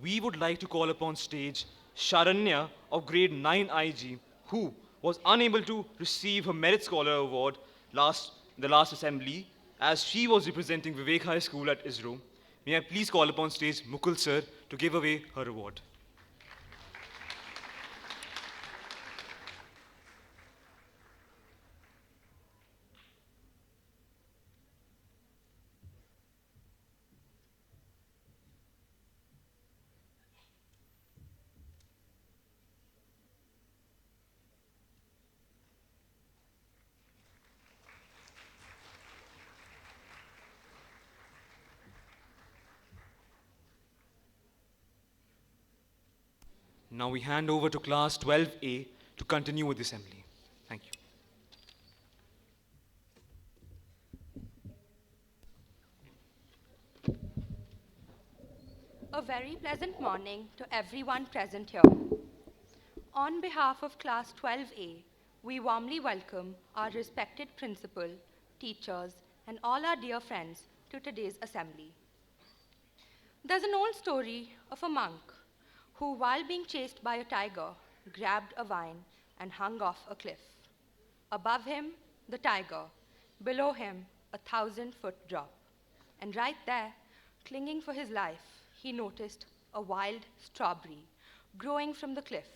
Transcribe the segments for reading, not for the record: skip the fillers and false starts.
we would like to call upon stage Sharanya of grade 9 IG, who was unable to receive her Merit Scholar Award the last assembly as she was representing Vivek High School at ISRO. May I please call upon stage Mukul sir to give away her award. Now we hand over to class 12A to continue with the assembly. Thank you. A very pleasant morning to everyone present here. On behalf of Class 12A, we warmly welcome our respected principal, teachers, and all our dear friends to today's assembly. There's an old story of a monk who, while being chased by a tiger, grabbed a vine and hung off a cliff. Above him, the tiger. Below him, 1,000-foot drop. And right there, clinging for his life, he noticed a wild strawberry growing from the cliff.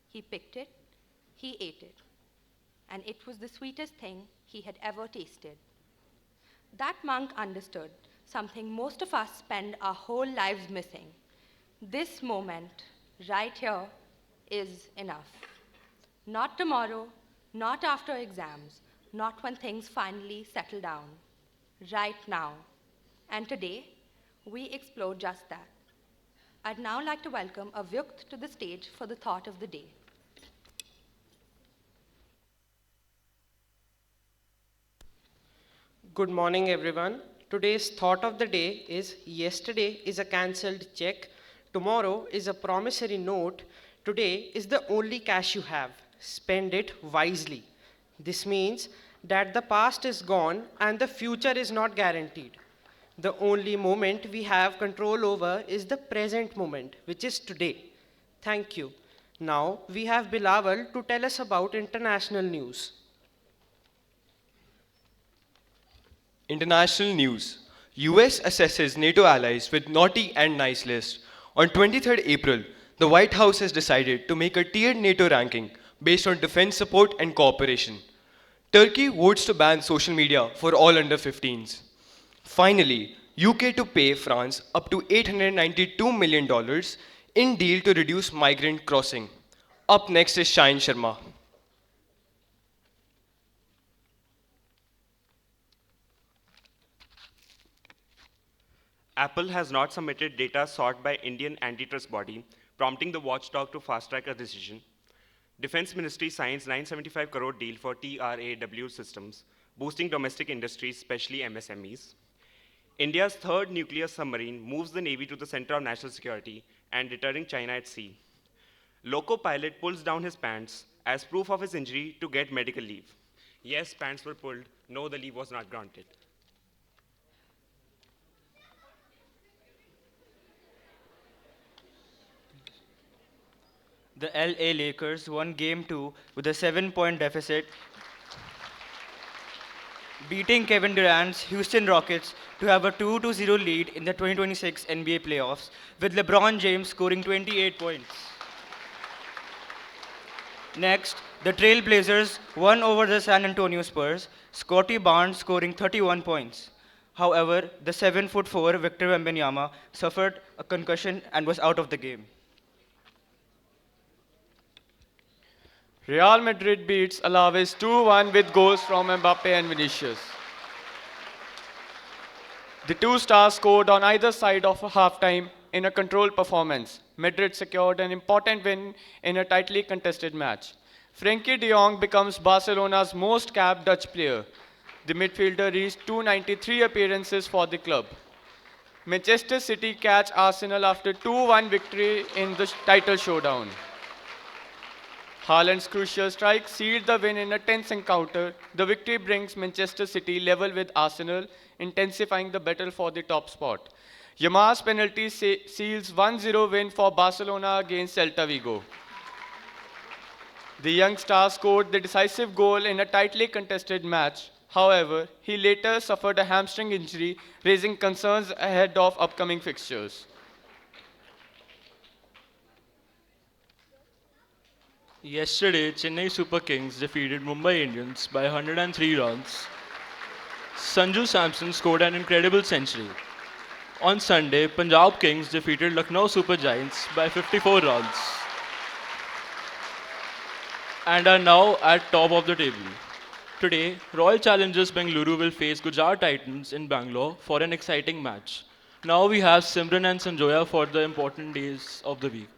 He picked it, he ate it, and it was the sweetest thing he had ever tasted. That monk understood something most of us spend our whole lives missing. This moment, right here, is enough. Not tomorrow, not after exams, not when things finally settle down. Right now. And today, we explore just that. I'd now like to welcome Avyukt to the stage for the thought of the day. Good morning, everyone. Today's thought of the day is yesterday is a cancelled check, tomorrow is a promissory note, today is the only cash you have. Spend it wisely. This means that the past is gone and the future is not guaranteed. The only moment we have control over is the present moment, which is today. Thank you. Now we have Bilawal to tell us about international news. International news. US assesses NATO allies with naughty and nice list. On 23rd April, the White House has decided to make a tiered NATO ranking based on defense support and cooperation. Turkey votes to ban social media for all under 15s. Finally, UK to pay France up to $892 million in deal to reduce migrant crossing. Up next is Shahin Sharma. Apple has not submitted data sought by Indian antitrust body, prompting the watchdog to fast-track a decision. Defense Ministry signs 975 crore deal for TRAW systems, boosting domestic industries, especially MSMEs. India's third nuclear submarine moves the Navy to the center of national security and deterring China at sea. Loco pilot pulls down his pants as proof of his injury to get medical leave. Yes, pants were pulled. No, the leave was not granted. The LA Lakers won Game 2 with a 7-point deficit, beating Kevin Durant's Houston Rockets to have a 2-0 lead in the 2026 NBA playoffs, with LeBron James scoring 28 points. Next, the Trailblazers won over the San Antonio Spurs, Scotty Barnes scoring 31 points. However, the 7'4" Victor Wembanyama suffered a concussion and was out of the game. Real Madrid beats Alaves 2-1 with goals from Mbappe and Vinicius. The two stars scored on either side of a halftime in a controlled performance. Madrid secured an important win in a tightly contested match. Frenkie de Jong becomes Barcelona's most capped Dutch player. The midfielder reached 293 appearances for the club. Manchester City catch Arsenal after 2-1 victory in the title showdown. Haaland's crucial strike sealed the win in a tense encounter. The victory brings Manchester City level with Arsenal, intensifying the battle for the top spot. Yamal's penalty seals 1-0 win for Barcelona against Celta Vigo. The young star scored the decisive goal in a tightly contested match. However, he later suffered a hamstring injury, raising concerns ahead of upcoming fixtures. Yesterday, Chennai Super Kings defeated Mumbai Indians by 103 runs. Sanju Samson scored an incredible century. On Sunday, Punjab Kings defeated Lucknow Super Giants by 54 runs and are now at top of the table. Today, Royal Challengers Bengaluru will face Gujarat Titans in Bangalore for an exciting match. Now we have Simran and Sanjoya for the important days of the week.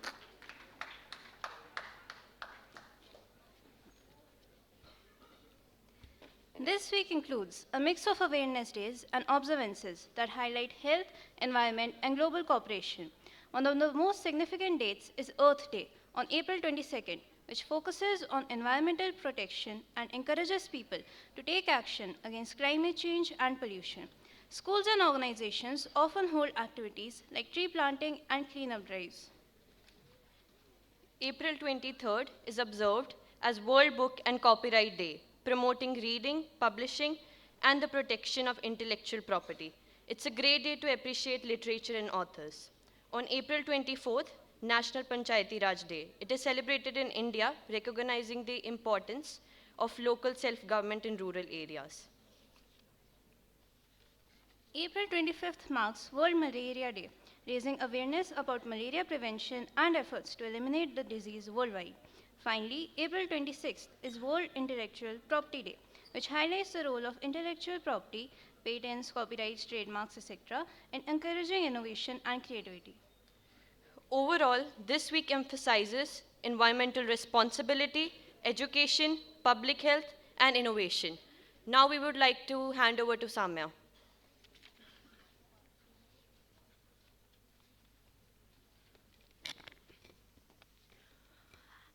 This week includes a mix of awareness days and observances that highlight health, environment, and global cooperation. One of the most significant dates is Earth Day on April 22nd, which focuses on environmental protection and encourages people to take action against climate change and pollution. Schools and organizations often hold activities like tree planting and cleanup drives. April 23rd is observed as World Book and Copyright Day, promoting reading, publishing, and the protection of intellectual property. It's a great day to appreciate literature and authors. On April 24th, National Panchayati Raj Day. It is celebrated in India, recognizing the importance of local self-government in rural areas. April 25th marks World Malaria Day, raising awareness about malaria prevention and efforts to eliminate the disease worldwide. Finally, April 26th is World Intellectual Property Day, which highlights the role of intellectual property, patents, copyrights, trademarks, etc., in encouraging innovation and creativity. Overall, this week emphasizes environmental responsibility, education, public health, and innovation. Now we would like to hand over to Samya.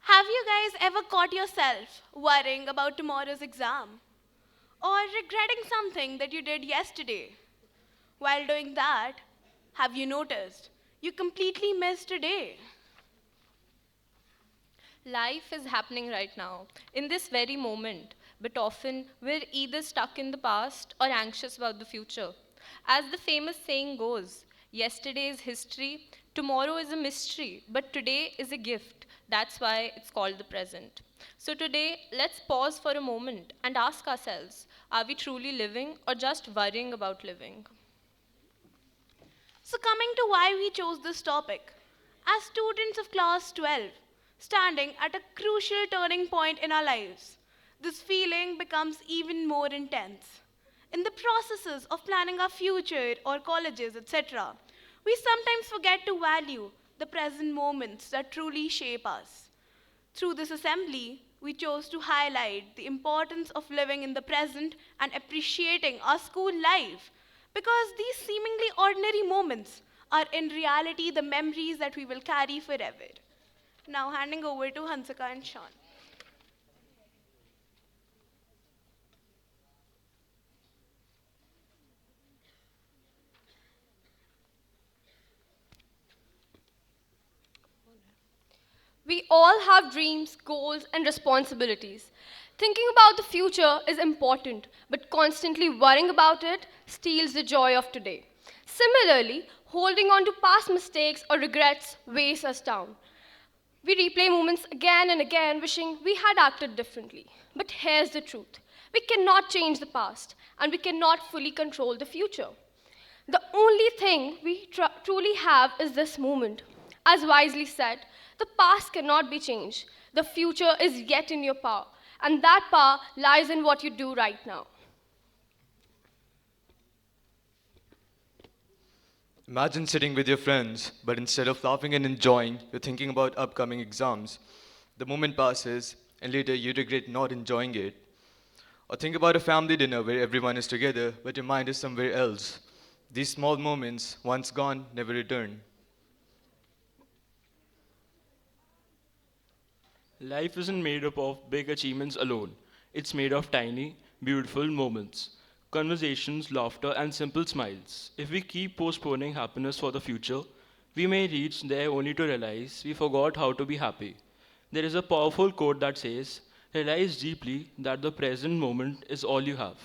Have you guys ever caught yourself worrying about tomorrow's exam? Or regretting something that you did yesterday? While doing that, have you noticed you completely missed a day? Life is happening right now, in this very moment, but often we're either stuck in the past or anxious about the future. As the famous saying goes, yesterday is history, tomorrow is a mystery, but today is a gift. That's why it's called the present. So today, let's pause for a moment and ask ourselves, are we truly living or just worrying about living? So, coming to why we chose this topic, as students of class 12, standing at a crucial turning point in our lives, this feeling becomes even more intense. In the processes of planning our future or colleges, etc., we sometimes forget to value the present moments that truly shape us. Through this assembly, we chose to highlight the importance of living in the present and appreciating our school life, because these seemingly ordinary moments are in reality the memories that we will carry forever. Now handing over to Hansika and Sean. We all have dreams, goals, and responsibilities. Thinking about the future is important, but constantly worrying about it steals the joy of today. Similarly, holding on to past mistakes or regrets weighs us down. We replay moments again and again, wishing we had acted differently. But here's the truth. We cannot change the past, and we cannot fully control the future. The only thing we truly have is this moment. As wisely said, the past cannot be changed. The future is yet in your power, and that power lies in what you do right now. Imagine sitting with your friends, but instead of laughing and enjoying, you're thinking about upcoming exams. The moment passes, and later you regret not enjoying it. Or think about a family dinner where everyone is together, but your mind is somewhere else. These small moments, once gone, never return. Life isn't made up of big achievements alone. It's made of tiny, beautiful moments. conversations, laughter, and simple smiles. If we keep postponing happiness for the future, we may reach there only to realize we forgot how to be happy. There is a powerful quote that says, realize deeply that the present moment is all you have.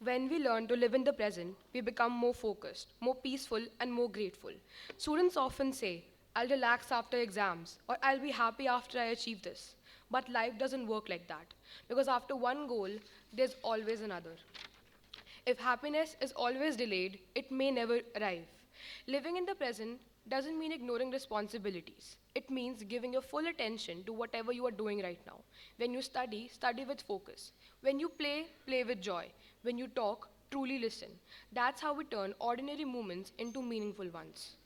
When we learn to live in the present, we become more focused, more peaceful, and more grateful. Students often say, I'll relax after exams, or I'll be happy after I achieve this. But life doesn't work like that, because after one goal, there's always another. If happiness is always delayed, it may never arrive. Living in the present doesn't mean ignoring responsibilities. It means giving your full attention to whatever you are doing right now. When you study, study with focus. When you play, play with joy. When you talk, truly listen. That's how we turn ordinary moments into meaningful ones.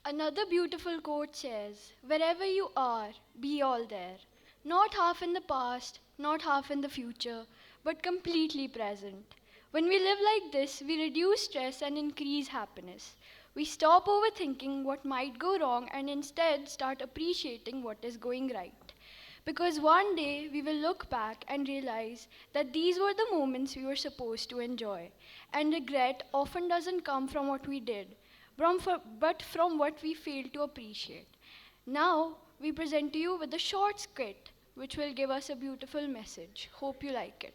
Another beautiful quote says, wherever you are, be all there. Not half in the past, not half in the future, but completely present. When we live like this, we reduce stress and increase happiness. We stop overthinking what might go wrong and instead start appreciating what is going right. Because one day we will look back and realize that these were the moments we were supposed to enjoy. And regret often doesn't come from what we did, but from what we failed to appreciate. Now, we present to you with a short skit which will give us a beautiful message. Hope you like it.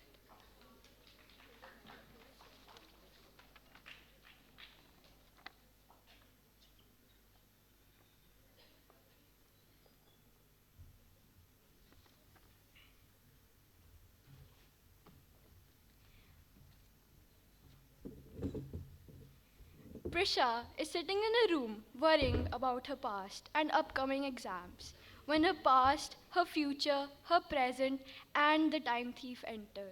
Prisha is sitting in a room worrying about her past and upcoming exams when her past, her future, her present, and the time thief enter.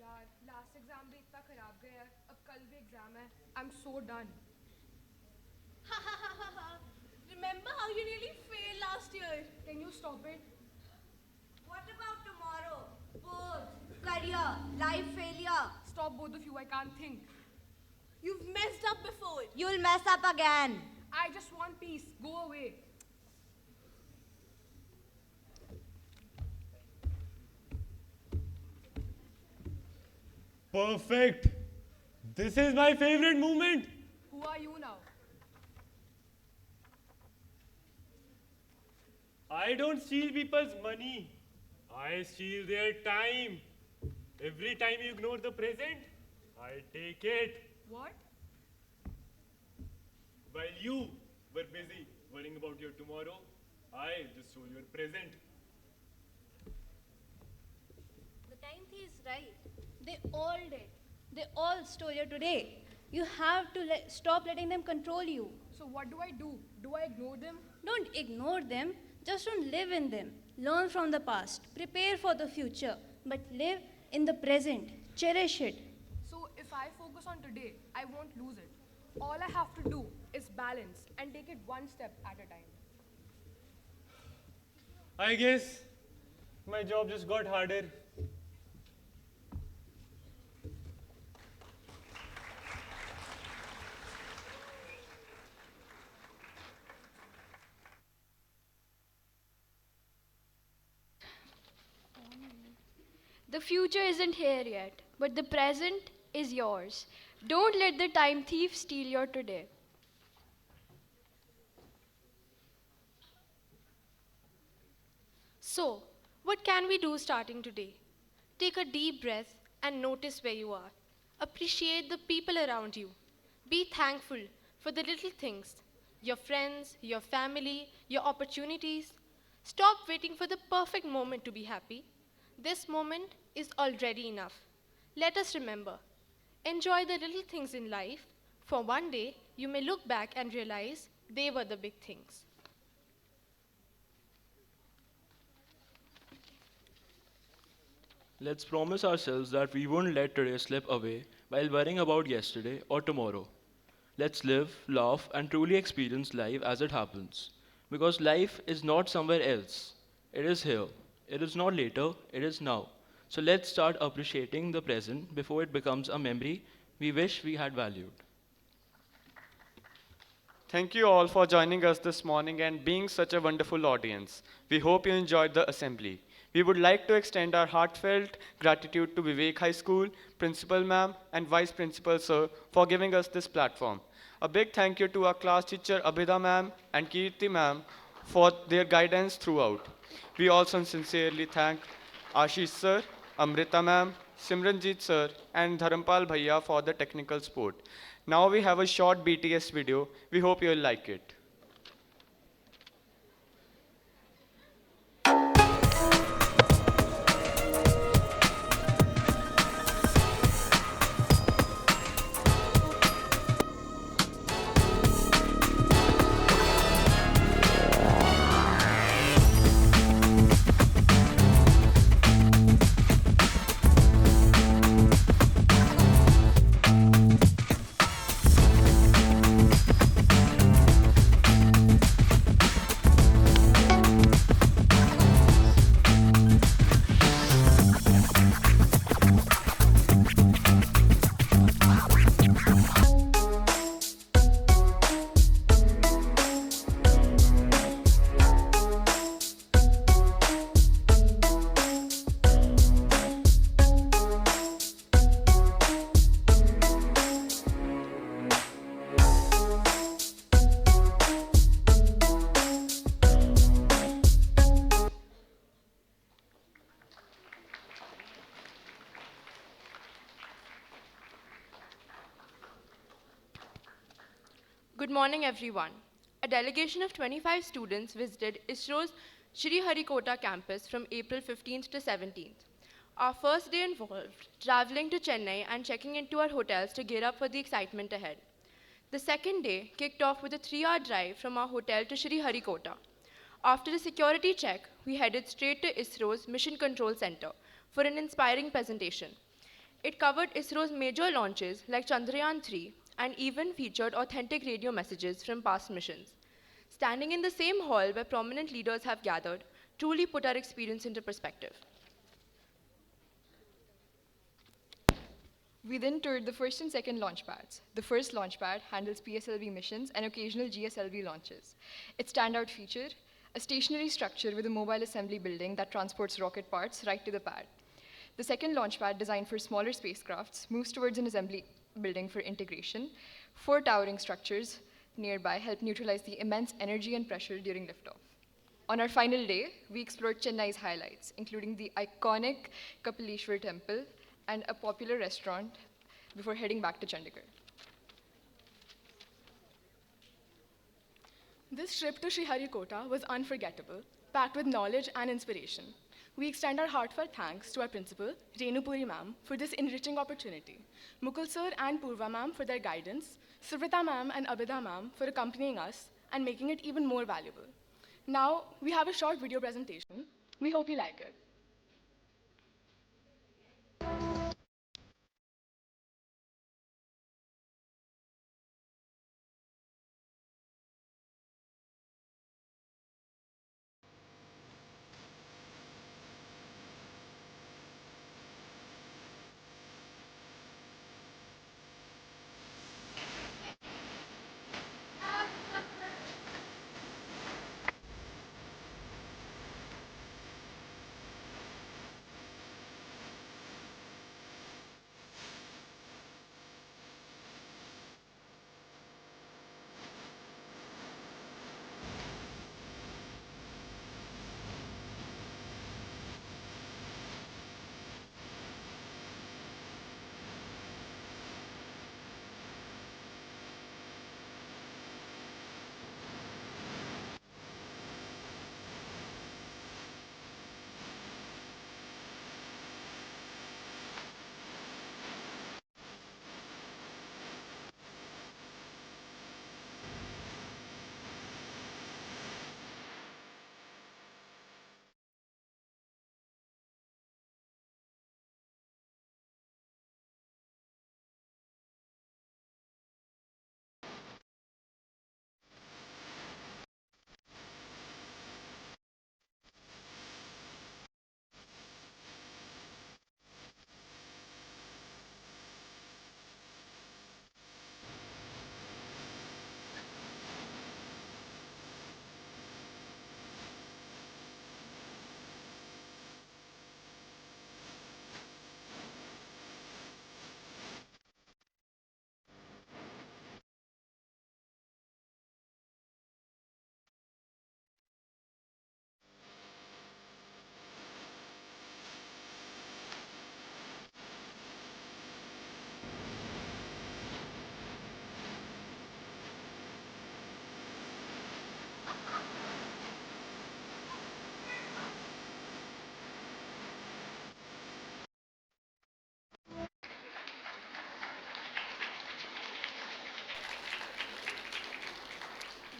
यार last exam भी इतना खराब गया है अब कल भी exam है I am so done Remember how you nearly failed last year? Can you stop it? What about tomorrow? Boards, career, life failure. Stop both of you, I can't think. You've messed up before. You'll mess up again. I just want peace. Go away. Perfect. This is my favorite moment. Who are you now? I don't steal people's money. I steal their time. Every time you ignore the present, I take it. What? While you were busy worrying about your tomorrow, I just stole your present. The time thief is right. They all did. They all stole your today. You have to stop letting them control you. So what do I do? Do I ignore them? Don't ignore them. Just don't live in them. Learn from the past. Prepare for the future. But live in the present. Cherish it. So if I focus on today, I won't lose it. All I have to do is balance and take it one step at a time. I guess my job just got harder. The future isn't here yet, but the present is yours. Don't let the time thief steal your today. So, what can we do starting today? Take a deep breath and notice where you are. Appreciate the people around you. Be thankful for the little things, your friends, your family, your opportunities. Stop waiting for the perfect moment to be happy. This moment is already enough. Let us remember, enjoy the little things in life, for one day you may look back and realize they were the big things. Let's promise ourselves that we won't let today slip away while worrying about yesterday or tomorrow. Let's live, laugh, and truly experience life as it happens. Because life is not somewhere else, it is here. It is not later, it is now. So let's start appreciating the present before it becomes a memory we wish we had valued. Thank you all for joining us this morning and being such a wonderful audience. We hope you enjoyed the assembly. We would like to extend our heartfelt gratitude to Vivek High School, Principal Ma'am, and Vice Principal Sir for giving us this platform. A big thank you to our class teacher Abhida Ma'am and Kirti Ma'am for their guidance throughout. We also sincerely thank Ashish Sir, Amrita Ma'am, Simranjit Sir, and Dharampal Bhaiya for the technical support. Now we have a short BTS video. We hope you'll like it. Good morning, everyone. A delegation of 25 students visited ISRO's Sriharikota campus from April 15th to 17th. Our first day involved traveling to Chennai and checking into our hotels to gear up for the excitement ahead. The second day kicked off with a 3-hour drive from our hotel to Sriharikota. After a security check, we headed straight to ISRO's Mission Control Center for an inspiring presentation. It covered ISRO's major launches like Chandrayaan 3 and even featured authentic radio messages from past missions. Standing in the same hall where prominent leaders have gathered truly put our experience into perspective. We then toured the first and second launch pads. The first launch pad handles PSLV missions and occasional GSLV launches. Its standout feature, a stationary structure with a mobile assembly building that transports rocket parts right to the pad. The second launch pad, designed for smaller spacecrafts, moves towards an assembly building for integration. 4 towering structures nearby help neutralize the immense energy and pressure during liftoff. On our final day, we explored Chennai's highlights, including the iconic Kapileshwar temple and a popular restaurant before heading back to Chandigarh. This trip to Sriharikota was unforgettable, packed with knowledge and inspiration. We extend our heartfelt thanks to our principal, Renu Puri ma'am, for this enriching opportunity, Mukul sir and Purva ma'am for their guidance, Suvrita ma'am and Abhida ma'am for accompanying us and making it even more valuable. Now, we have a short video presentation. We hope you like it.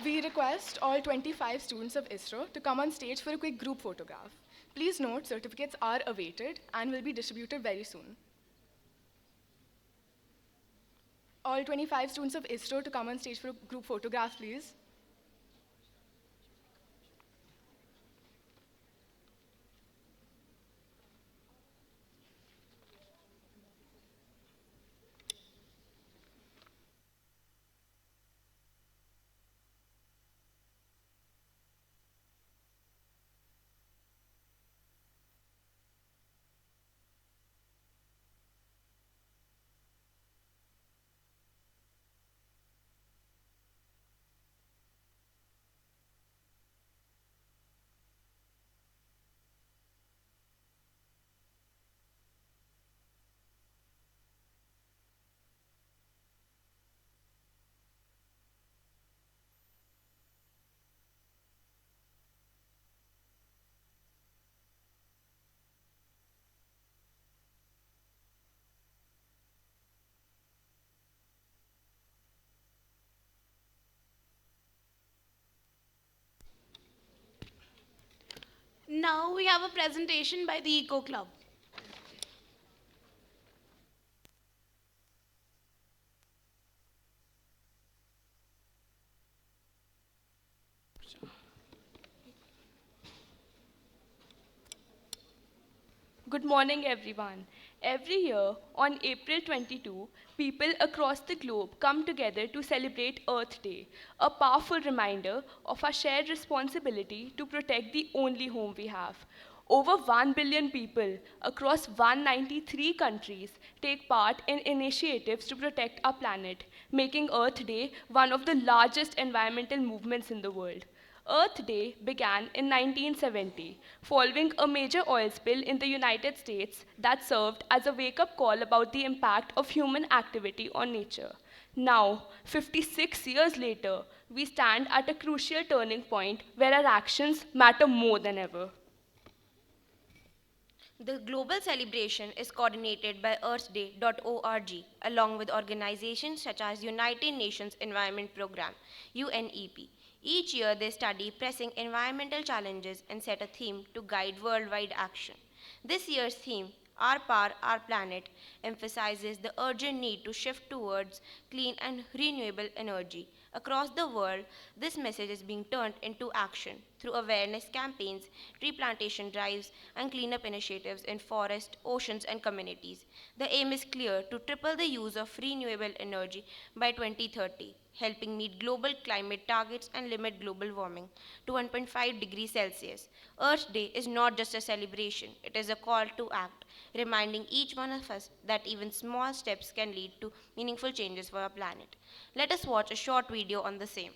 We request all 25 students of ISRO to come on stage for a quick group photograph. Please note, certificates are awaited and will be distributed very soon. All 25 students of ISRO to come on stage for a group photograph, please. Now we have a presentation by the Eco Club. Good morning, everyone. Every year, on April 22, people across the globe come together to celebrate Earth Day, a powerful reminder of our shared responsibility to protect the only home we have. Over 1 billion people across 193 countries take part in initiatives to protect our planet, making Earth Day one of the largest environmental movements in the world. Earth Day began in 1970, following a major oil spill in the United States that served as a wake up call about the impact of human activity on nature. Now, 56 years later, we stand at a crucial turning point where our actions matter more than ever. The global celebration is coordinated by earthday.org along with organizations such as United Nations Environment Programme, UNEP. Each year they study pressing environmental challenges and set a theme to guide worldwide action. This year's theme, Our Power, Our Planet, emphasizes the urgent need to shift towards clean and renewable energy. Across the world, this message is being turned into action through awareness campaigns, tree plantation drives, and cleanup initiatives in forests, oceans, and communities. The aim is clear to triple the use of renewable energy by 2030, helping meet global climate targets and limit global warming to 1.5 degrees Celsius. Earth Day is not just a celebration, it is a call to act, reminding each one of us that even small steps can lead to meaningful changes for our planet. Let us watch a short video on the same.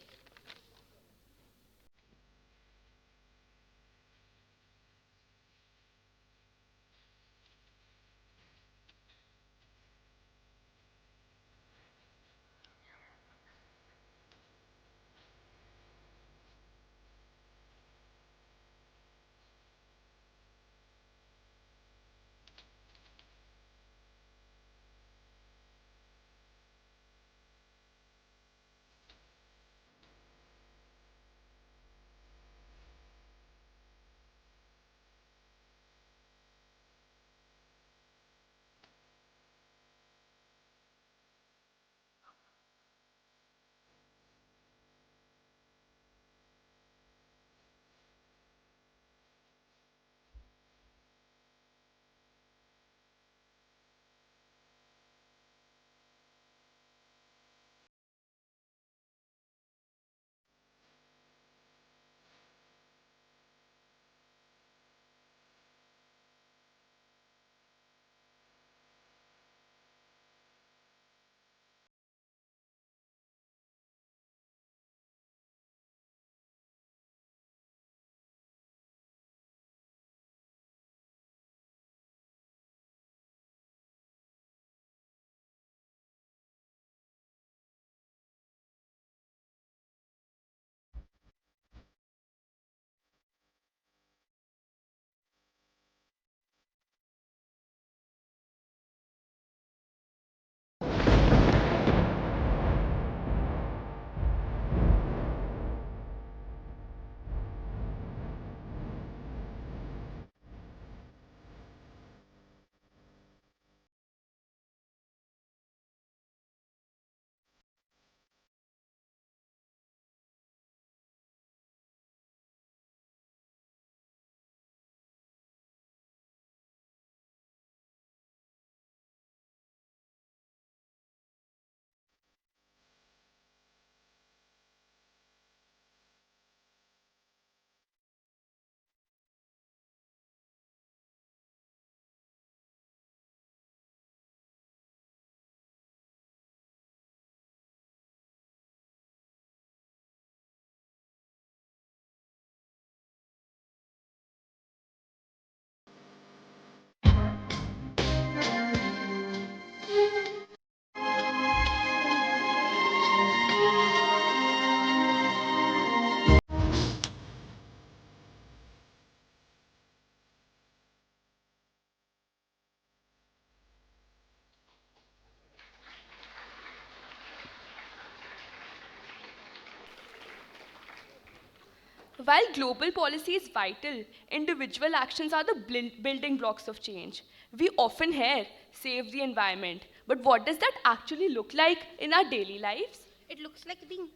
While global policy is vital, individual actions are the building blocks of change. We often hear, save the environment, but what does that actually look like in our daily lives? It looks like being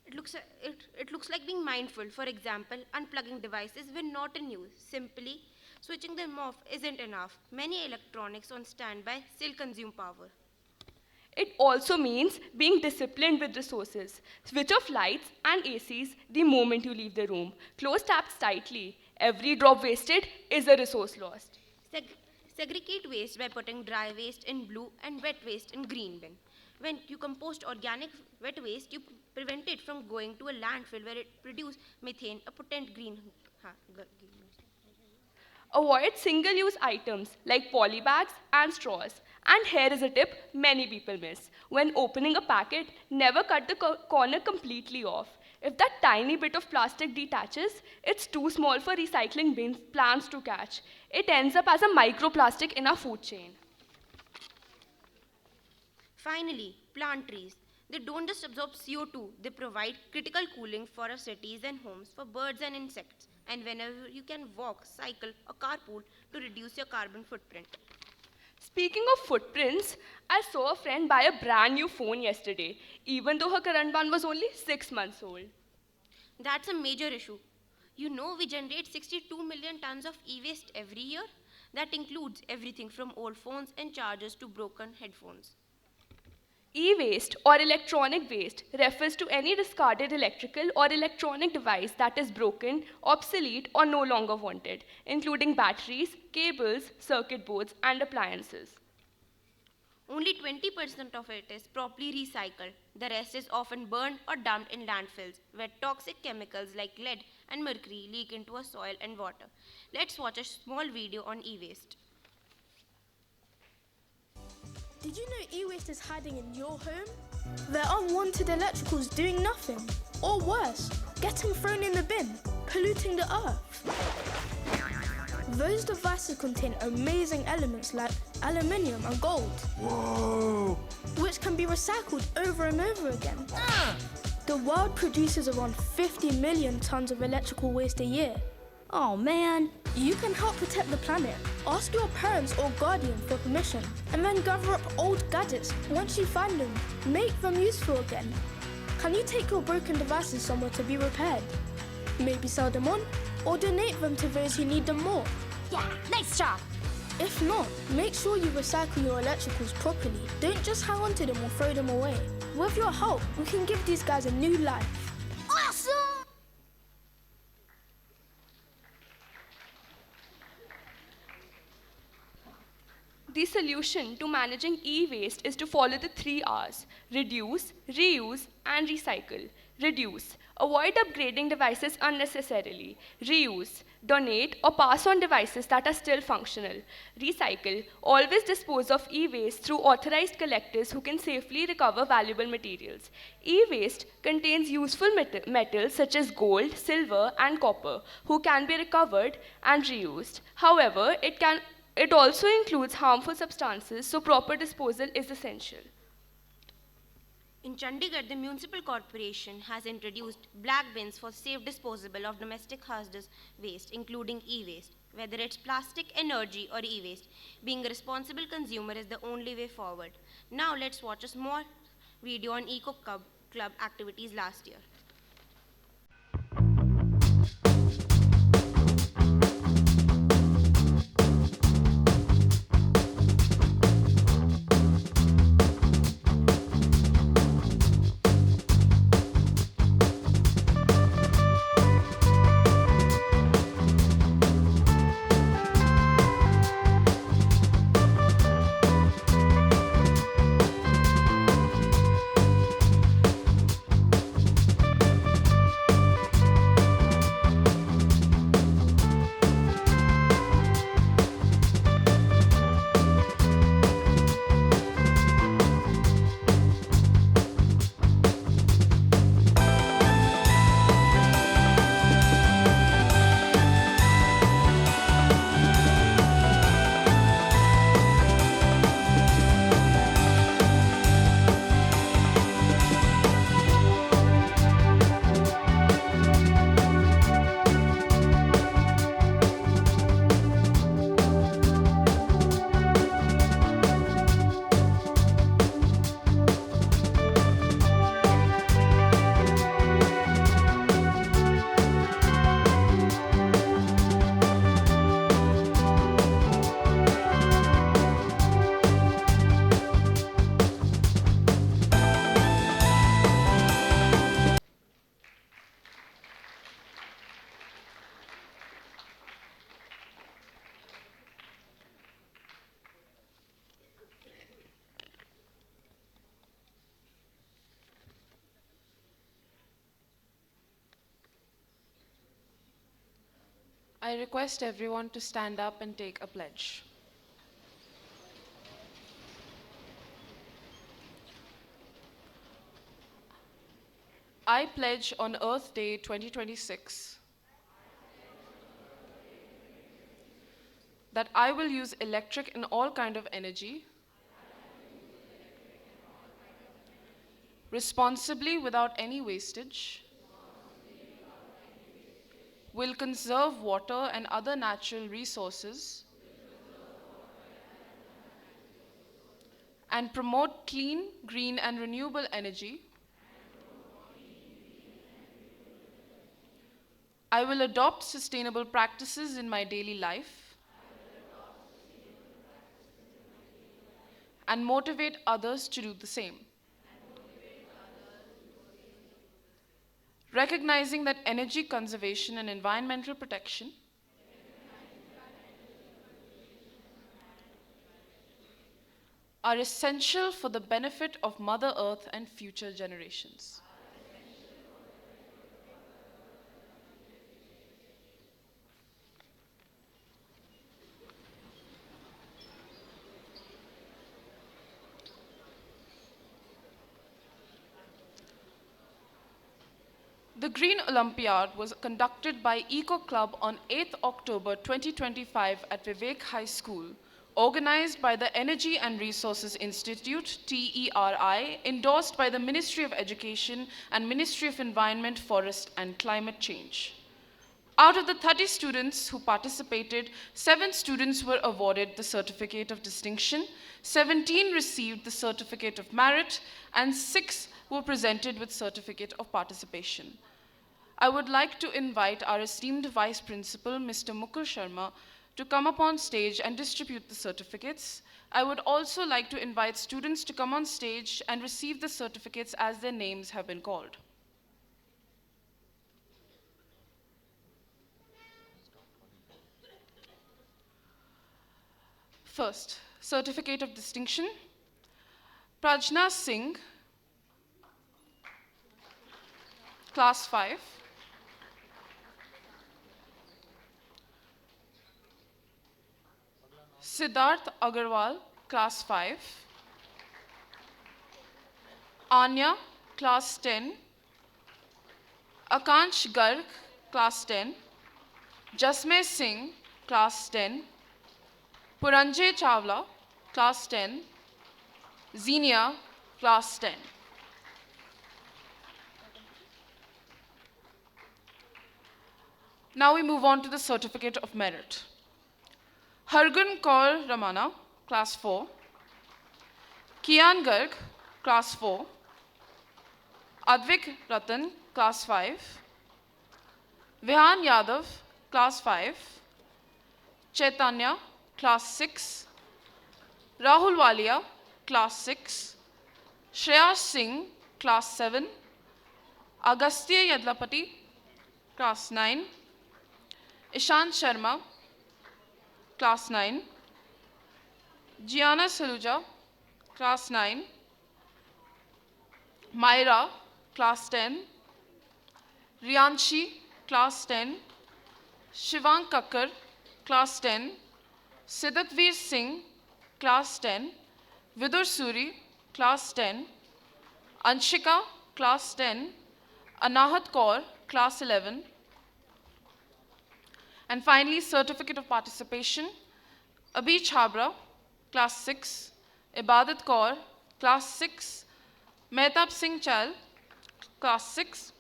it looks like being mindful. For example, unplugging devices when not in use. Simply switching them off isn't enough. Many electronics on standby still consume power. It also means being disciplined with resources. Switch off lights and ACs the moment you leave the room. Close taps tightly. Every drop wasted is a resource lost. Segregate waste by putting dry waste in blue and wet waste in green bin. When you compost organic wet waste, you prevent it from going to a landfill where it produces methane, a potent green. Avoid single-use items like poly bags and straws. And here is a tip many people miss. When opening a packet, never cut the corner completely off. If that tiny bit of plastic detaches, it's too small for recycling bins plants to catch. It ends up as a microplastic in our food chain. Finally, plant trees. They don't just absorb CO2, they provide critical cooling for our cities and homes for birds and insects. And whenever you can walk, cycle, or carpool to reduce your carbon footprint. Speaking of footprints, I saw a friend buy a brand new phone yesterday, even though her current one was only 6 months old. That's a major issue. You know we generate 62 million tons of e-waste every year? That includes everything from old phones and chargers to broken headphones. E-waste or electronic waste refers to any discarded electrical or electronic device that is broken, obsolete, or no longer wanted, including batteries, cables, circuit boards, and appliances. Only 20% of it is properly recycled. The rest is often burned or dumped in landfills, where toxic chemicals like lead and mercury leak into our soil and water. Let's watch a small video on e-waste. Did you know e-waste is hiding in your home? They're unwanted electricals doing nothing. Or worse, getting thrown in the bin, polluting the earth. Those devices contain amazing elements like aluminium and gold. Whoa! Which can be recycled over and over again. The world produces around 50 million tons of electrical waste a year. Oh man, you can help protect the planet. Ask your parents or guardian for permission, and then gather up old gadgets. Once you find them, make them useful again. Can you take your broken devices somewhere to be repaired? Maybe sell them on, or donate them to those who need them more. Yeah, nice job! If not, make sure you recycle your electricals properly. Don't just hang on to them or throw them away. With your help, we can give these guys a new life. Awesome! The solution to managing e-waste is to follow the 3 R's: reduce, reuse, and recycle. Reduce. Avoid upgrading devices unnecessarily. Reuse. Donate or pass on devices that are still functional. Recycle. Always dispose of e-waste through authorized collectors who can safely recover valuable materials. E-waste contains useful metals such as gold, silver, and copper, who can be recovered and reused. However, it also includes harmful substances, so proper disposal is essential. In Chandigarh, the municipal corporation has introduced black bins for safe disposal of domestic hazardous waste, including e-waste. Whether it's plastic, energy, or e-waste, being a responsible consumer is the only way forward. Now let's watch a small video on Eco Club activities last year. I request everyone to stand up and take a pledge. I pledge on Earth Day 2026 that I will use electric and all kind of energy responsibly without any wastage, will conserve water and other natural resources, and promote clean, green, and renewable energy. I will adopt sustainable practices in my daily life and motivate others to do the same. Recognizing that energy conservation and environmental protection are essential for the benefit of Mother Earth and future generations. The Green Olympiad was conducted by Eco Club on 8th October 2025 at Vivek High School, organized by the Energy and Resources Institute, TERI, endorsed by the Ministry of Education and Ministry of Environment, Forest and Climate Change. Out of the 30 students who participated, 7 students were awarded the Certificate of Distinction, 17 received the Certificate of Merit, and 6 were presented with Certificate of Participation. I would like to invite our esteemed Vice Principal, Mr. Mukul Sharma, to come up on stage and distribute the certificates. I would also like to invite students to come on stage and receive the certificates as their names have been called. First, Certificate of Distinction, Prajna Singh, Class 5. Siddharth Agarwal, Class 5. Anya, Class 10. Akansh Garg, Class 10. Jasmay Singh, Class 10. Puranjay Chawla, Class 10. Xenia, Class 10. Now we move on to the Certificate of Merit. Hargun Kaur Ramana, Class 4. Kian Garg, Class 4. Advik Ratan, Class 5. Vihan Yadav, Class 5. Chaitanya, Class 6. Rahul Walia, Class 6. Shreya Singh, Class 7. Agastya Yadlapati, Class 9. Ishant Sharma, Class 9. Gianna Saluja, Class 9. Myra, Class 10. Rianshi, Class 10. Shivang Kakkar, Class 10. Siddhakveer Singh, Class 10. Vidur Suri, Class 10. Anshika, Class 10. Anahat Kaur, Class 11. And finally, Certificate of Participation, Abhi Chhabra, Class 6, Ibadat Kaur, Class 6, Mehtab Singh Chal, Class 6,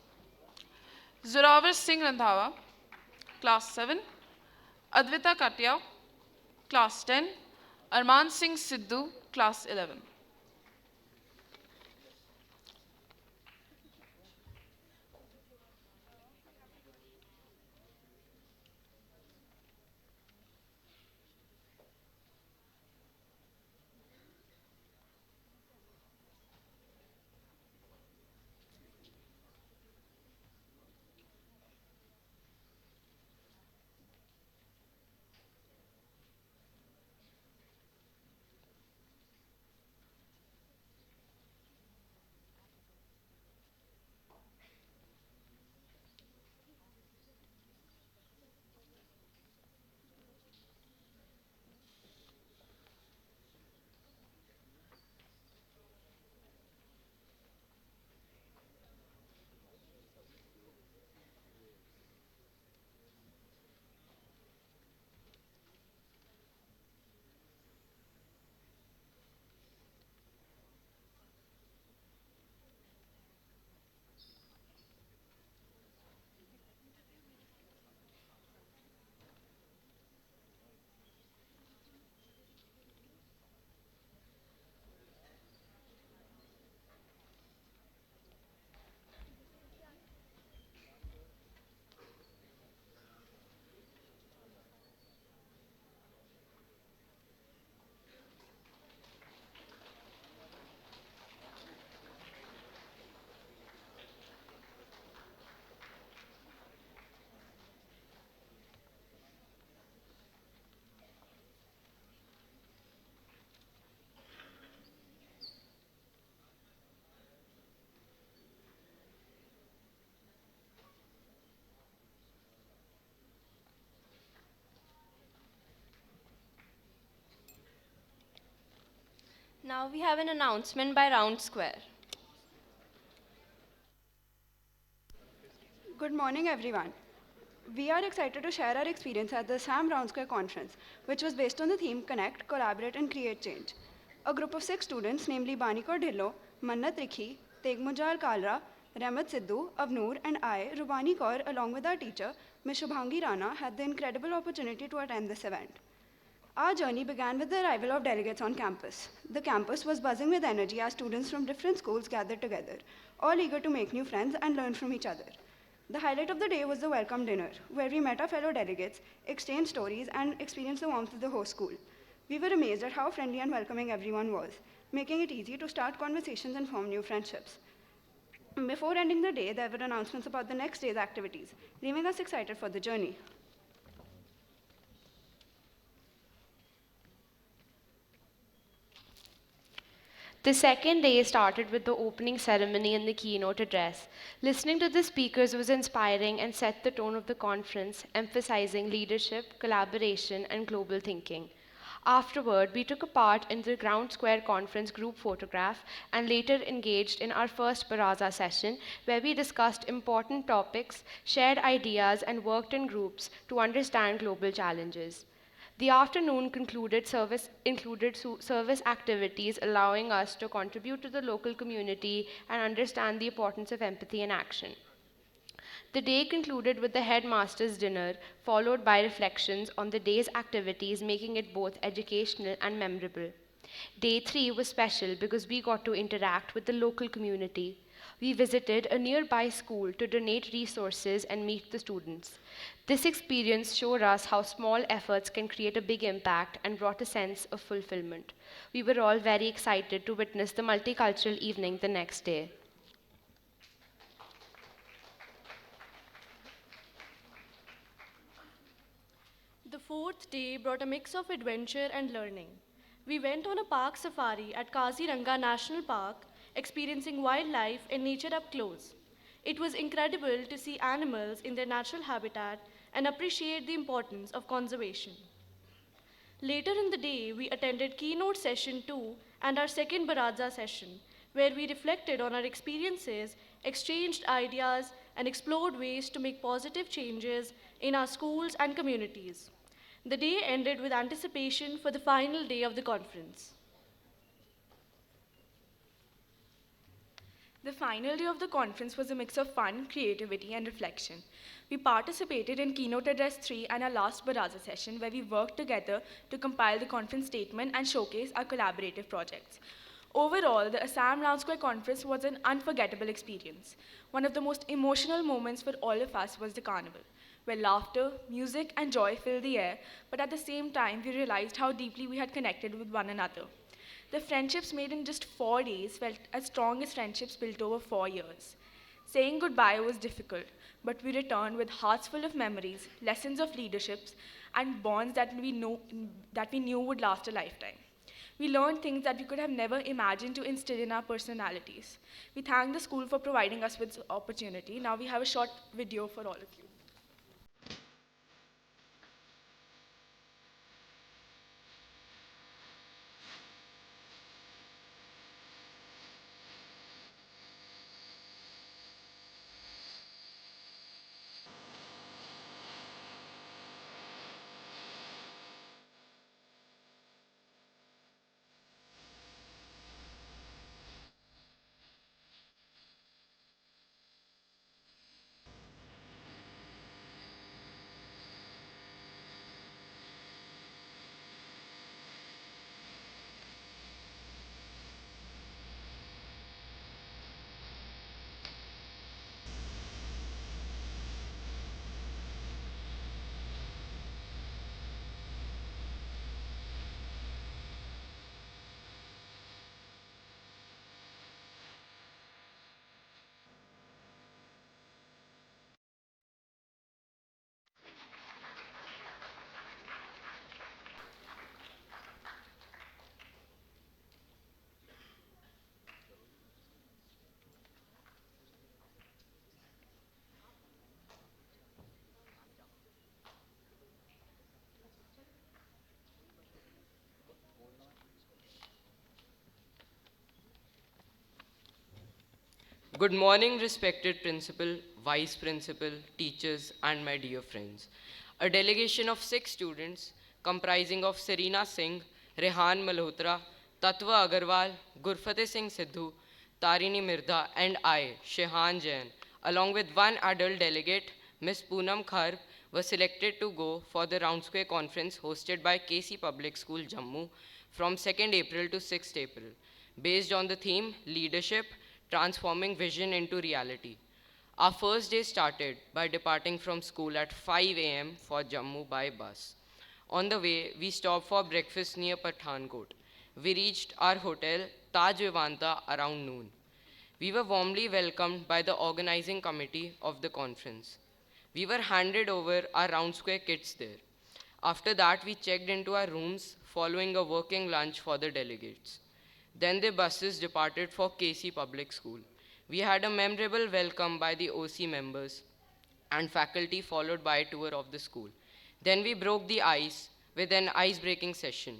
Zorawar Singh Randhawa, Class 7, Advita Katia, Class 10, Arman Singh Sidhu, Class 11. Now we have an announcement by Round Square. Good morning, everyone. We are excited to share our experience at the SAM Round Square Conference, which was based on the theme Connect, Collaborate, and Create Change. A group of 6 students, namely Banikor Dhillo, Mannat Rikhi, Tegmujal Kalra, Ramat Sidhu, Avnoor, and I, Rubani Kaur, along with our teacher, Ms. Shubhangi Rana, had the incredible opportunity to attend this event. Our journey began with the arrival of delegates on campus. The campus was buzzing with energy as students from different schools gathered together, all eager to make new friends and learn from each other. The highlight of the day was the welcome dinner, where we met our fellow delegates, exchanged stories, and experienced the warmth of the host school. We were amazed at how friendly and welcoming everyone was, making it easy to start conversations and form new friendships. Before ending the day, there were announcements about the next day's activities, leaving us excited for the journey. The second day started with the opening ceremony and the keynote address. Listening to the speakers was inspiring and set the tone of the conference, emphasizing leadership, collaboration, and global thinking. Afterward, we took a part in the Ground Square Conference group photograph and later engaged in our first Baraza session, where we discussed important topics, shared ideas, and worked in groups to understand global challenges. The afternoon included service activities, allowing us to contribute to the local community and understand the importance of empathy and action. The day concluded with the headmaster's dinner, followed by reflections on the day's activities, making it both educational and memorable. Day 3 was special because we got to interact with the local community. We visited a nearby school to donate resources and meet the students. This experience showed us how small efforts can create a big impact and brought a sense of fulfillment. We were all very excited to witness the multicultural evening the next day. The fourth day brought a mix of adventure and learning. We went on a park safari at Kaziranga National Park, experiencing wildlife and nature up close. It was incredible to see animals in their natural habitat and appreciate the importance of conservation. Later in the day, we attended Keynote Session 2 and our second Baraza session, where we reflected on our experiences, exchanged ideas, and explored ways to make positive changes in our schools and communities. The day ended with anticipation for the final day of the conference. The final day of the conference was a mix of fun, creativity, and reflection. We participated in Keynote Address 3 and our last Baraza session, where we worked together to compile the conference statement and showcase our collaborative projects. Overall, the Assam Round Square Conference was an unforgettable experience. One of the most emotional moments for all of us was the carnival, where laughter, music, and joy filled the air, but at the same time, we realized how deeply we had connected with one another. The friendships made in just 4 days felt as strong as friendships built over 4 years. Saying goodbye was difficult, but we returned with hearts full of memories, lessons of leaderships, and bonds that we knew would last a lifetime. We learned things that we could have never imagined to instill in our personalities. We thank the school for providing us with this opportunity. Now we have a short video for all of you. Good morning, respected principal, vice principal, teachers, and my dear friends. A delegation of 6 students comprising of Serena Singh, Rehan Malhotra, Tatwa Agarwal, Gurfateh Singh Sidhu, Tarini Mirda, and I, Shehan Jain, along with one adult delegate, Miss Poonam Kharb, was selected to go for the Round Square Conference hosted by KC Public School, Jammu, from 2nd April to 6th April, based on the theme Leadership, Transforming Vision into Reality. Our first day started by departing from school at 5 a.m. for Jammu by bus. On the way, we stopped for breakfast near Pathankot. We reached our hotel, Taj Vivanta, around noon. We were warmly welcomed by the organizing committee of the conference. We were handed over our round square kits there. After that, we checked into our rooms following a working lunch for the delegates. Then the buses departed for KC Public School. We had a memorable welcome by the OC members and faculty, followed by a tour of the school. Then we broke the ice with an ice-breaking session.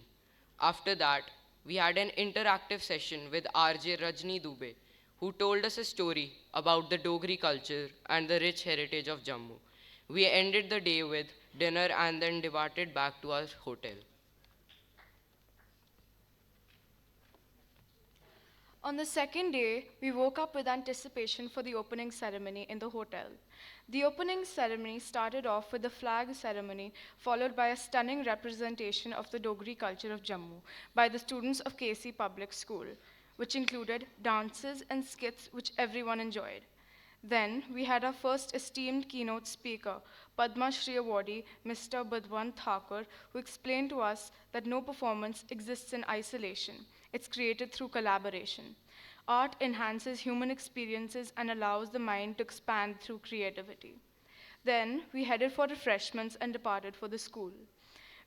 After that, we had an interactive session with RJ Rajni Dubey, who told us a story about the Dogri culture and the rich heritage of Jammu. We ended the day with dinner and then departed back to our hotel. On the second day, we woke up with anticipation for the opening ceremony in the hotel. The opening ceremony started off with the flag ceremony, followed by a stunning representation of the Dogri culture of Jammu by the students of KC Public School, which included dances and skits which everyone enjoyed. Then we had our first esteemed keynote speaker, Padma Shri awardee Mr. Budwant Thakur, who explained to us that no performance exists in isolation. It's created through collaboration. Art enhances human experiences and allows the mind to expand through creativity. Then we headed for refreshments and departed for the school.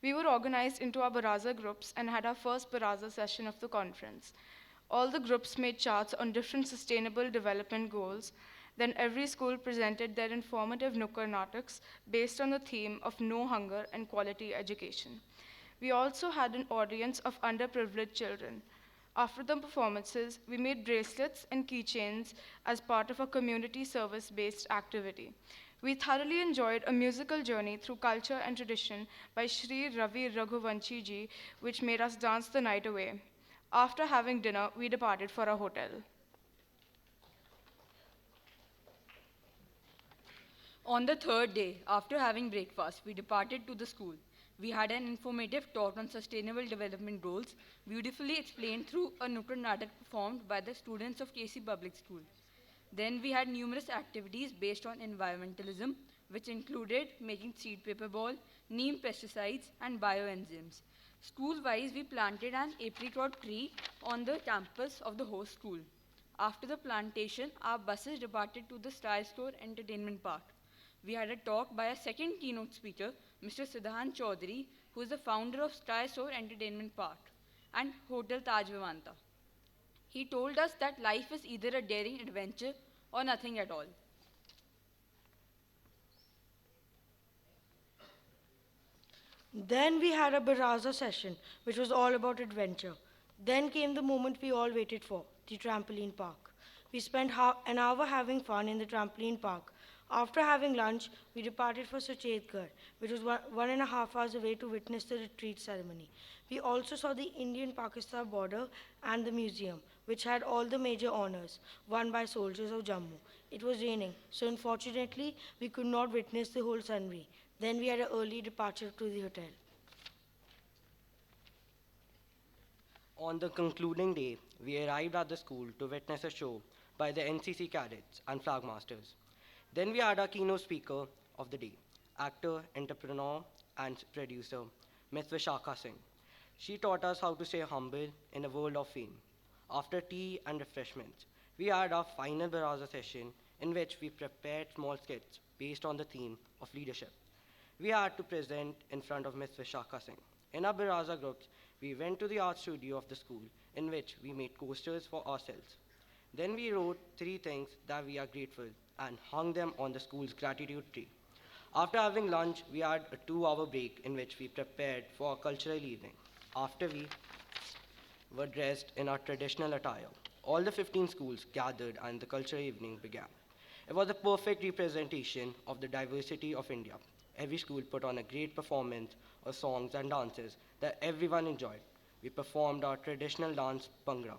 We were organized into our baraza groups and had our first baraza session of the conference. All the groups made charts on different sustainable development goals. Then every school presented their informative Nukkar Nataks based on the theme of no hunger and quality education. We also had an audience of underprivileged children. After the performances, we made bracelets and keychains as part of a community service-based activity. We thoroughly enjoyed a musical journey through culture and tradition by Sri Ravi Raghuvanshi ji, which made us dance the night away. After having dinner, we departed for our hotel. On the third day, after having breakfast, we departed to the school. We had an informative talk on sustainable development goals, beautifully explained through a Nukkad Natak performed by the students of KC Public School. Then we had numerous activities based on environmentalism, which included making seed paper ball, neem pesticides, and bioenzymes. School-wise, we planted an apricot tree on the campus of the host school. After the plantation, our buses departed to the Sky Store Entertainment Park. We had a talk by a second keynote speaker, Mr. Siddhant Chaudhary, who is the founder of Sky Store Entertainment Park and Hotel Taj Vivanta. He told us that life is either a daring adventure or nothing at all. Then we had a baraza session, which was all about adventure. Then came the moment we all waited for, the trampoline park. We spent an hour having fun in the trampoline park. After having lunch, we departed for Suchetgarh, which was 1.5 hours away to witness the retreat ceremony. We also saw the Indian-Pakistan border and the museum, which had all the major honors won by soldiers of Jammu. It was raining, so unfortunately, we could not witness the whole ceremony. Then we had an early departure to the hotel. On the concluding day, we arrived at the school to witness a show by the NCC cadets and flag masters. Then we had our keynote speaker of the day, actor, entrepreneur, and producer, Ms. Vishakha Singh. She taught us how to stay humble in a world of fame. After tea and refreshments, we had our final baraza session in which we prepared small skits based on the theme of leadership. We had to present in front of Ms. Vishakha Singh. In our baraza groups, we went to the art studio of the school in which we made coasters for ourselves. Then we wrote 3 things that we are grateful and hung them on the school's gratitude tree. After having lunch, we had a 2-hour break in which we prepared for a cultural evening. After we were dressed in our traditional attire, All the 15 schools gathered and the cultural evening began. It was a perfect representation of the diversity of India. Every school put on a great performance of songs and dances that everyone enjoyed. We performed our traditional dance, Bhangra.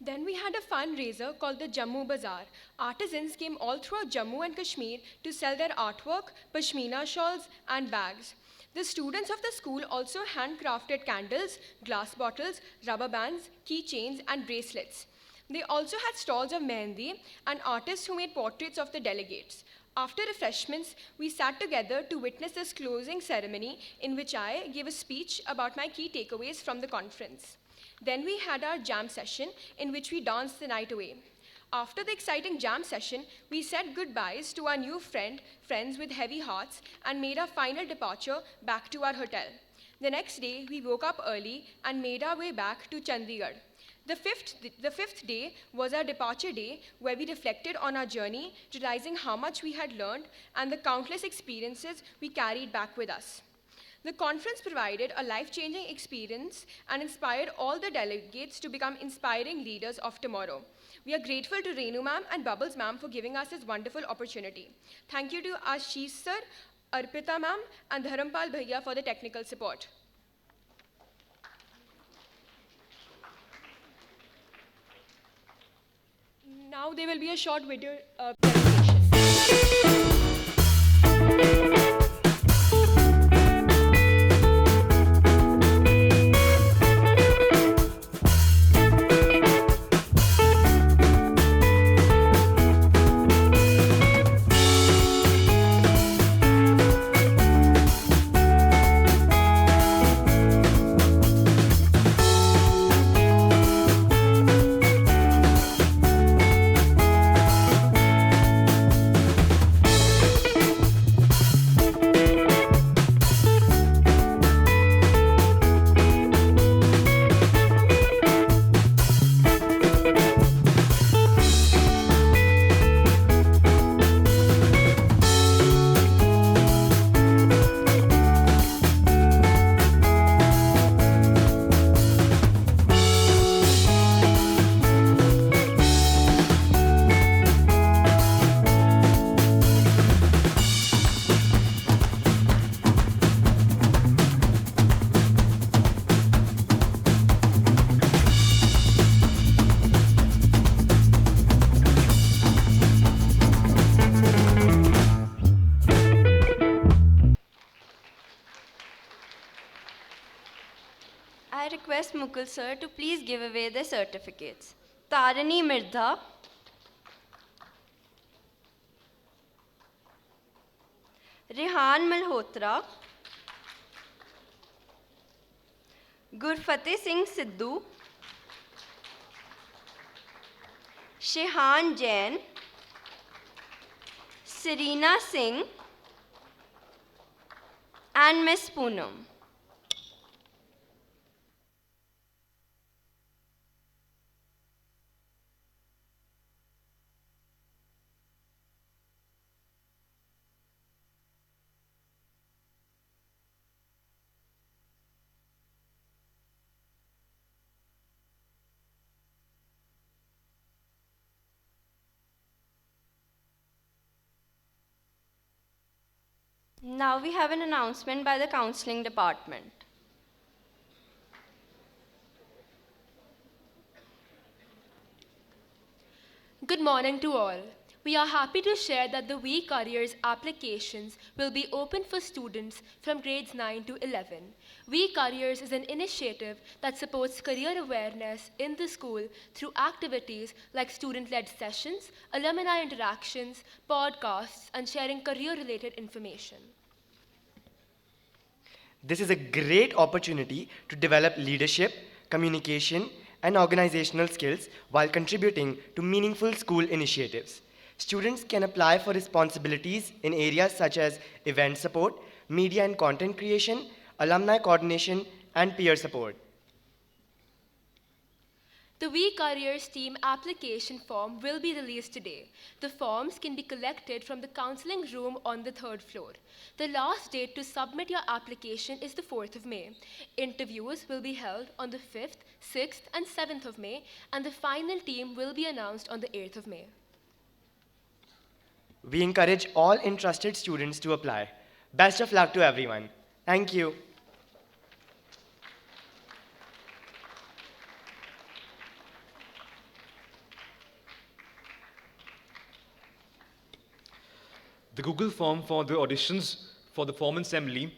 Then we had a fundraiser called the Jammu Bazaar. Artisans came all throughout Jammu and Kashmir to sell their artwork, pashmina shawls, and bags. The students of the school also handcrafted candles, glass bottles, rubber bands, keychains, and bracelets. They also had stalls of mehendi and artists who made portraits of the delegates. After refreshments, we sat together to witness this closing ceremony in which I gave a speech about my key takeaways from the conference. Then we had our jam session in which we danced the night away. After the exciting jam session, we said goodbyes to our new friends with heavy hearts, and made our final departure back to our hotel. The next day, we woke up early and made our way back to Chandigarh. The fifth day was our departure day, where we reflected on our journey, realizing how much we had learned and the countless experiences we carried back with us. The conference provided a life-changing experience and inspired all the delegates to become inspiring leaders of tomorrow. We are grateful to Renu ma'am and Bubbles ma'am for giving us this wonderful opportunity. Thank you to Ashish sir, Arpita ma'am, and Dharampal bhaiya for the technical support. Now there will be a short video presentation. I request Mukul sir to please give away the certificates. Tarani Mirdha, Rehan Malhotra, Gurfateh Singh Sidhu, Shehan Jain, Serena Singh, and Miss Poonam. Now we have an announcement by the counseling department. Good morning to all. We are happy to share that the We Careers applications will be open for students from grades 9 to 11. We Careers is an initiative that supports career awareness in the school through activities like student-led sessions, alumni interactions, podcasts, and sharing career-related information. This is a great opportunity to develop leadership, communication, and organizational skills while contributing to meaningful school initiatives. Students can apply for responsibilities in areas such as event support, media and content creation, alumni coordination, and peer support. The We Careers team application form will be released today. The forms can be collected from the counseling room on the 3rd floor. The last date to submit your application is the 4th of May. Interviews will be held on the 5th, 6th, and 7th of May, and the final team will be announced on the 8th of May. We encourage all interested students to apply. Best of luck to everyone. Thank you. The Google form for the auditions for the form assembly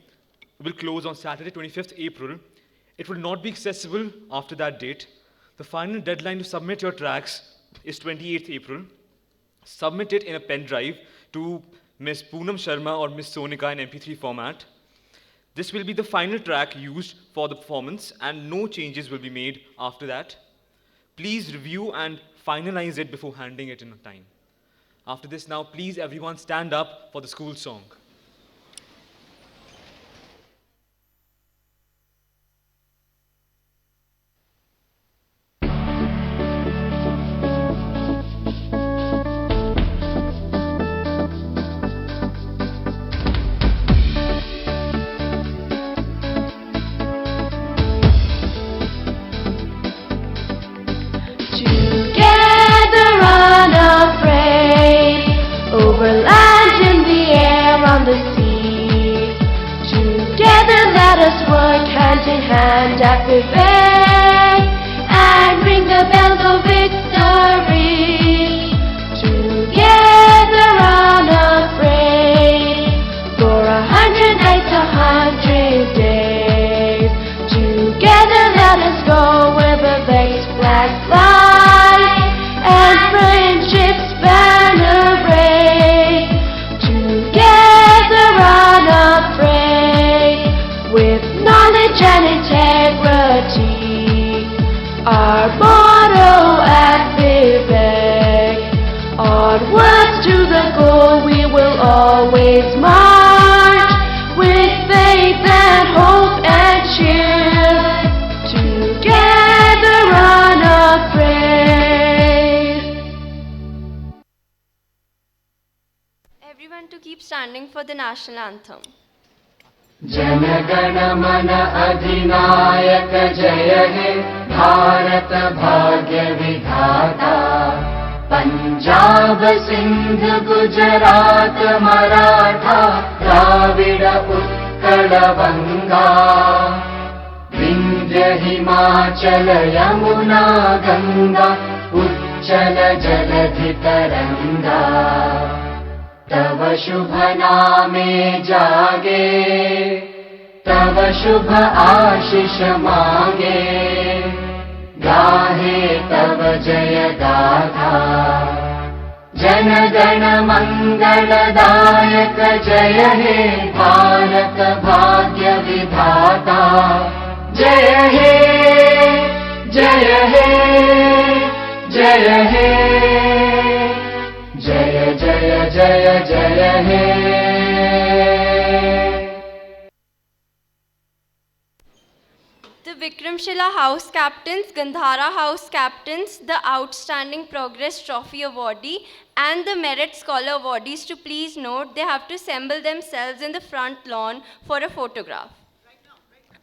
will close on Saturday, 25th April. It will not be accessible after that date. The final deadline to submit your tracks is 28th April. Submit it in a pen drive to Ms. Poonam Sharma or Ms. Sonika in MP3 format. This will be the final track used for the performance, and no changes will be made after that. Please review and finalize it before handing it in time. After this, now please everyone stand up for the school song. Together unafraid, over land, in the air, on the sea. Together let us work hand in hand at Vivek and ring the bells of victory. Together unafraid, for 100 nights, 100 days. Together let us go where Vivek's flag flies and friendship's banner raise. Together unafraid, with knowledge and integrity. Our motto at Vivek, onwards to the goal we will always march, with faith and hope and cheer. Together unafraid. Everyone to keep standing for the national anthem. जनगण मन अधिनायक जय हे भारत भाग्य विधाता पंजाब सिंध गुजरात मराठा द्राविड उत्कल बंगा विंध्य हिमाचल यमुना गंगा उच्चल जलधि तरंगा तव शुभ नामे जागे तव शुभ आशीष मांगे गाहे तव जय गाथा जन गण मंगलदायक जय हे भारत भाग्य विधाता जय हे जय हे जय हे जय जय जय जय हे The Vikramshila House captains, Gandhara House captains, the Outstanding Progress Trophy awardee and the Merit Scholar awardees to please note they have to assemble themselves in the front lawn for a photograph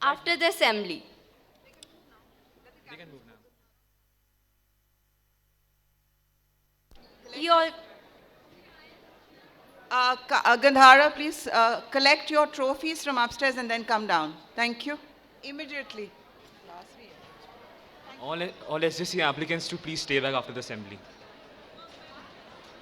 after the assembly. You all Gandhara, please collect your trophies from upstairs and then come down. Thank you. Immediately. All SJC applicants to please stay back after the assembly.